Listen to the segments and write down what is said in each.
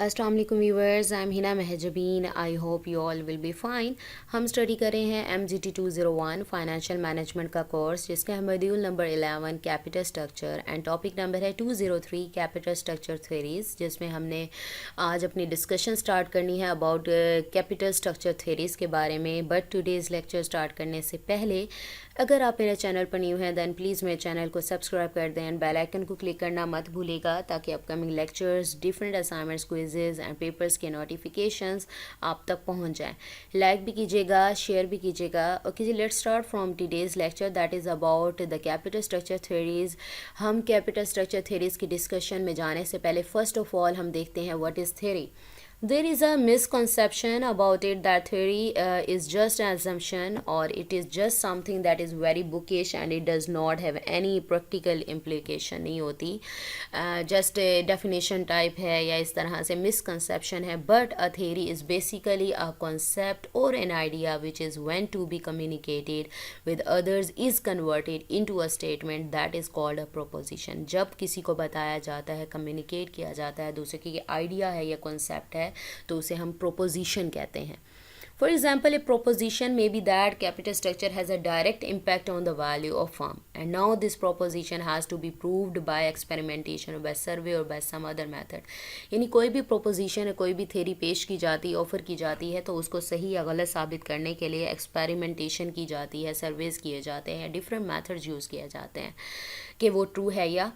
अस्सलाम वालेकुम viewers, I am Hina Mahjabeen. I hope you all will be fine. हम study कर रहे हैं MGT 201 फाइनेंशियल मैनेजमेंट का कोर्स, जिसका है module number 11 capital structure and topic number है 203 कैपिटल स्ट्रक्चर थ्योरीज, जिसमें हमने आज अपनी डिस्कशन स्टार्ट करनी है अबाउट कैपिटल स्ट्रक्चर थ्योरीज के बारे में। बट टुडेज़ लेक्चर स्टार्ट करने से पहले अगर आप मेरे चैनल पर न्यू हैं दैन प्लीज़ मेरे चैनल को सब्सक्राइब कर दें एंड बेल आइकन को क्लिक करना मत भूलिएगा, ताकि upcoming lectures, different assignments, quizzes and papers के नोटिफिकेशंस आप तक पहुंच जाएं। लाइक भी कीजिएगा, शेयर भी कीजिएगा। ओके जी, let's start from today's lecture that is about the capital structure theories. हम कैपिटल स्ट्रक्चर थ्योरीज की डिस्कशन में जाने से पहले फर्स्ट ऑफ ऑल हम देखते हैं what is theory. There is a misconception about it that theory is just an assumption, or it is just something that is very bookish and it does not have any practical implication। नहीं होती, just a definition type है या इस तरह से misconception है। But a theory is basically a concept or an idea which is when to be communicated with others is converted into a statement that is called a proposition। जब किसी को बताया जाता है, communicate किया जाता है दूसरे की आइडिया है या concept है, तो उसे हम प्रोपोजिशन कहते हैं। For example, a proposition may be that capital structure has a direct impact on the value of firm and now this proposition has to be proved by experimentation और by survey और by some other method. यानी कोई भी proposition है, कोई भी theory पेश की जाती, ऑफर की जाती है, तो उसको सही या गलत साबित करने के लिए एक्सपेरिमेंटेशन की जाती है, सर्वेज किए जाते हैं, डिफरेंट मैथड्स यूज़ किए जाते हैं कि वो ट्रू है या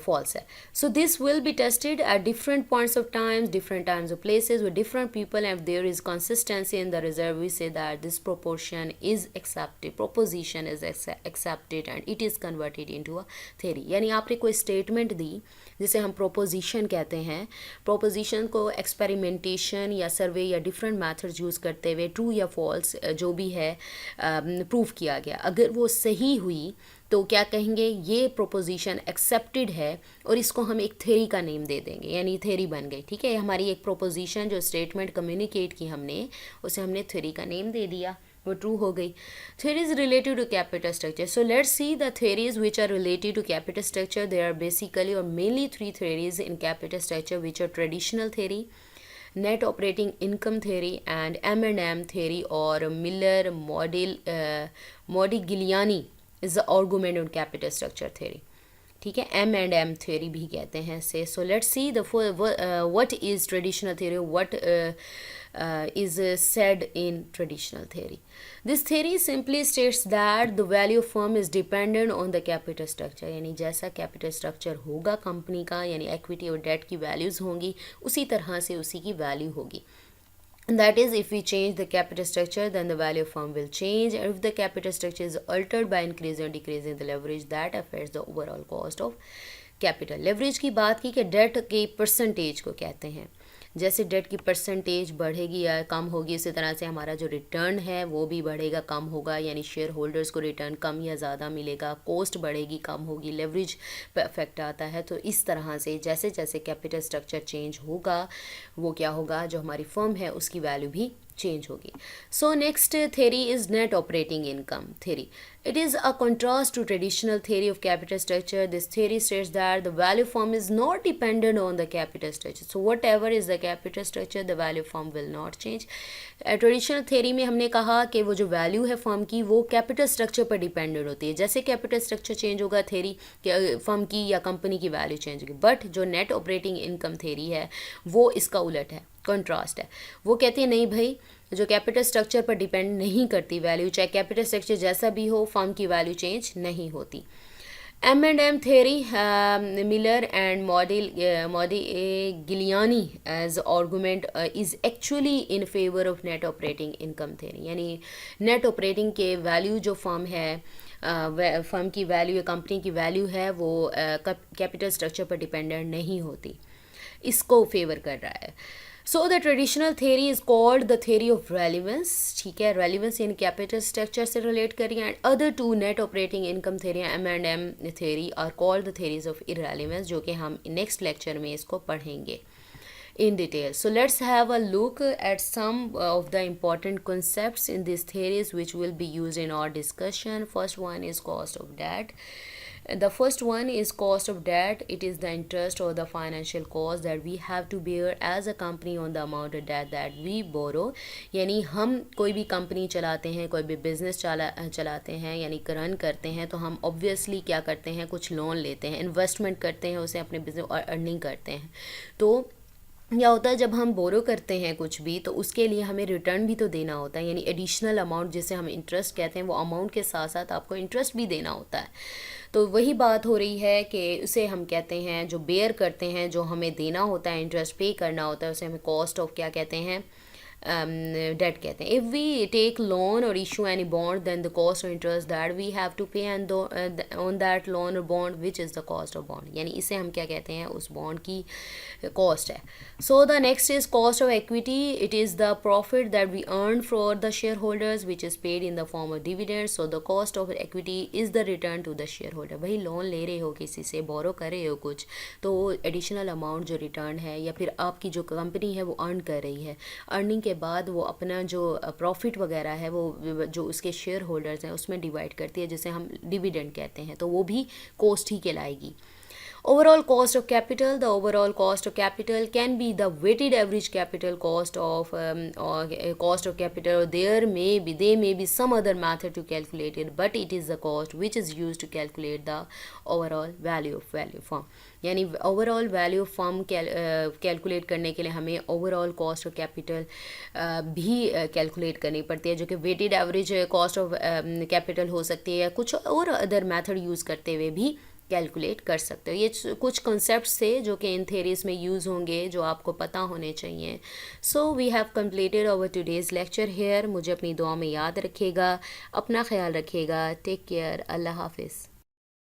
false है। So this will be tested at different points of time, different times of places with different people, and if there is consistency in the result, we say that this proportion is accepted, proposition is accepted and it is converted into a theory। यानी आपने कोई statement दी जिसे हम proposition कहते हैं, proposition को experimentation या सर्वे या डिफरेंट मैथड्स यूज़ करते हुए ट्रू या फॉल्स जो भी है प्रूव किया गया। अगर वो सही हुई तो क्या कहेंगे, ये प्रोपोजिशन एक्सेप्टेड है और इसको हम एक थ्योरी का नेम दे देंगे, यानी थ्योरी बन गई। ठीक है, हमारी एक प्रोपोजिशन जो स्टेटमेंट कम्युनिकेट की हमने, उसे हमने थ्योरी का नेम दे दिया, वो ट्रू हो गई। Theories related to capital structure. So let's see the theories which are related to capital structure. There are basically और mainly 3 theories in capital structure which are traditional theory, net operating income theory and M&M theory और Miller Modigliani is the argument on capital structure theory. ठीक है, M&M theory भी कहते हैं इसे। So let's see the what is traditional theory, what is said in traditional theory. This theory simply states that the value of firm is dependent on the capital structure। यानी जैसा capital structure होगा company का, यानी equity और debt की values होंगी, उसी तरह से उसी की value होगी। That is, if we change the capital structure, then the value of firm will change, and if the capital structure is altered by increasing or decreasing the leverage, that affects the overall cost of capital। leverage की बात की कि debt के percentage को कहते हैं। जैसे date की परसेंटेज बढ़ेगी या कम होगी, इसी तरह से हमारा जो रिटर्न है वो भी बढ़ेगा, कम होगा, यानी शेयर होल्डर्स को रिटर्न कम या ज़्यादा मिलेगा, कॉस्ट बढ़ेगी, कम होगी, लेवरेज पे इफेक्ट आता है। तो इस तरह से जैसे जैसे कैपिटल स्ट्रक्चर चेंज होगा, वो क्या होगा, जो हमारी फर्म है उसकी वैल्यू भी चेंज होगी। So next theory is net operating income theory. It is a contrast to traditional theory of capital structure. This theory states that the value firm is not dependent on the capital structure. So whatever is the capital structure, the value firm will not change. Traditional theory में हमने कहा कि वो जो value है firm की वो capital structure पर डिपेंडेंट होती है। जैसे कैपिटल स्ट्रक्चर चेंज होगा, थ्योरी फर्म की या कंपनी की वैल्यू चेंज होगी। बट जो नेट ऑपरेटिंग इनकम थ्योरी है वो इसका उलट है, कंट्रास्ट है। वो कहती है नहीं भाई, जो कैपिटल स्ट्रक्चर पर डिपेंड नहीं करती वैल्यू, चाहे कैपिटल स्ट्रक्चर जैसा भी हो, फर्म की वैल्यू चेंज नहीं होती। M&M theory, Miller and Modigliani as argument is actually in favor of net operating income theory। यानी नेट ऑपरेटिंग के वैल्यू जो फर्म है, फर्म की वैल्यू या कंपनी की वैल्यू है, वो कैपिटल स्ट्रक्चर पर डिपेंडेंट नहीं होती, इसको फेवर कर रहा है। So the traditional theory is called the theory of relevance. ठीक है, रेलिवेंस यानी कैपिटल स्ट्रक्चर से रिलेट करिए। And other to net operating income theory, M&M theory, are called the theories of irrelevance, जो कि हम नेक्स्ट लेक्चर में इसको पढ़ेंगे in detail. So let's have a look at some of the important concepts in these theories which will be used in our discussion. First one is cost of debt. The first one is cost of debt. It is the interest or the financial cost that we have to bear as a company on the amount of debt that we borrow. यानी हम कोई भी company चलाते हैं, कोई भी business चलाते हैं, यानी रन करते हैं, तो हम ऑब्वियसली क्या करते हैं, कुछ लोन लेते हैं, इन्वेस्टमेंट करते हैं उसे अपने बिजनेस और अर्निंग करते हैं. तो क्या होता है, जब हम बोरो करते हैं कुछ भी, तो उसके लिए हमें रिटर्न भी तो देना होता है, यानी एडिशनल अमाउंट जिसे हम इंटरेस्ट कहते हैं, वो अमाउंट के साथ साथ आपको इंटरेस्ट भी देना होता है. तो वही बात हो रही है कि उसे हम कहते हैं, जो बेयर करते हैं, जो हमें देना होता है, इंटरेस्ट पे करना होता है, उसे हमें कॉस्ट ऑफ क्या कहते हैं, डेट कहते हैं. इफ़ वी टेक लोन और issue any bond, then the cost of interest that we have to pay and on that loan और bond which is the cost of bond, यानी इसे हम क्या कहते हैं, उस बॉन्ड की कॉस्ट है. So the next is cost of equity. It is the profit that we earn for the shareholders which is paid in the form of dividend. So the cost of equity is the return to the shareholder. भाई loan ले रहे हो किसी से, बोरो कर रहे हो कुछ, तो एडिशनल अमाउंट जो रिटर्न है, या फिर आपकी जो कंपनी है वो अर्न कर रही है, अर्निंग के बाद वो अपना जो प्रॉफिट वगैरह है वो जो उसके शेयर होल्डर्स हैं उसमें डिवाइड करती है, जिसे हम डिविडेंड कहते हैं, तो वो भी कॉस्ट ही कहलाएगी. Overall cost of capital. The overall cost of capital can be the weighted average capital cost of or cost of capital. There may be some other method to calculate it, but it is the cost which is used to calculate the overall value of firm. यानी overall value of firm calculate करने के लिए हमें overall cost of capital भी calculate करनी पड़ती है, जो कि weighted average cost of capital हो सकती है, या कुछ और अदर मेथड यूज़ करते हुए भी कैलकुलेट कर सकते हो. ये कुछ कॉन्सेप्ट्स थे जो कि इन थेरीज में यूज़ होंगे, जो आपको पता होने चाहिए. So we have completed our today's lecture here. मुझे अपनी दुआ में याद रखिएगा, अपना ख्याल रखिएगा. Take care. अल्लाह हाफिज़.